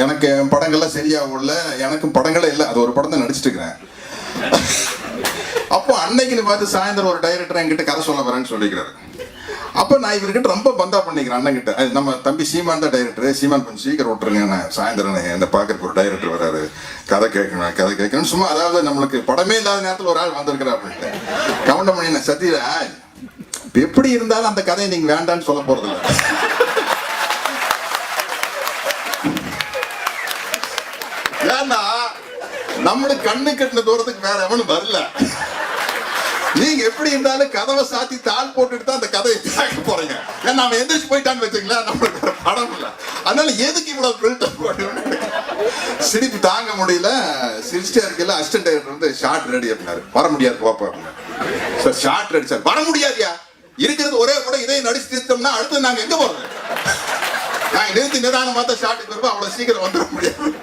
எனக்கு என் படங்கள்லாம் சரியா உள்ள எனக்கும் படங்களே இல்லை. அது ஒரு படம் தான் நடிச்சிட்டு இருக்கிறேன். அப்போ அன்னைக்குன்னு பார்த்து சாயந்தரம் ஒரு டைரக்டர் என்கிட்ட கதை சொல்ல வரேன்னு சொல்லிக்கிறாரு. அப்போ நான் இவர்கிட்ட ரொம்ப பந்தா பண்ணிக்கிறேன் அண்ணன்கிட்ட. அது நம்ம தம்பி சீமான் தான் டைரக்டர். சீமான் கொஞ்சம் சீக்கிரம் விட்டுருங்க, நான் சாயந்தரம் இந்த பார்க்கறக்கு ஒரு டைரக்டர் வராரு, கதை கேட்கணும் சும்மா. அதாவது நம்மளுக்கு படமே இல்லாத நேரத்தில் ஒரு ஆள் வந்திருக்கிறா அப்படின்ட்டு கவுண்டம் பண்ணி சத்யராஜ் எப்படி இருந்தாலும் அந்த கதையை நீங்க வேண்டான்னு சொல்ல போறது இல்லை. ஏன்னா நம்மளுக்கு கண்ணு கட்டின தூரத்துக்கு வேற எவனும் வரல. நீங்க எப்படி இருந்தாலும் கதவை சாத்தி தாள் போட்டுட்டு தான் அந்த கதையை பார்க்க போறீங்க. ஏன்னா அவன் எந்திரிச்சு போயிட்டான்னு வச்சுங்களேன், நம்மளுக்கு வேற படம் இல்லை. அதனால எதுக்கு இவ்வளவு பில்டப் போட்டு சிரிப்பு தாங்க முடியல. சிரிச்சிட்டே இருக்கல அசிஸ்டன்ட் டைரக்டர் வந்து ஷார்ட் ரெடி அப்படின்னாரு. வர முடியாது பாப்பா சார், ஷார்ட் ரெடி சார். வர முடியாதியா, இருக்கிறது ஒரே கூட இதை நடிச்சு தீர்த்தோம்னா அடுத்து நாங்க எங்க போறது? நாங்க நிறுத்தி நிதானம் பார்த்தா ஷார்ட்டுக்கு வருவோம், அவ்வளவு சீக்கிரம் வந்துட முடியாது.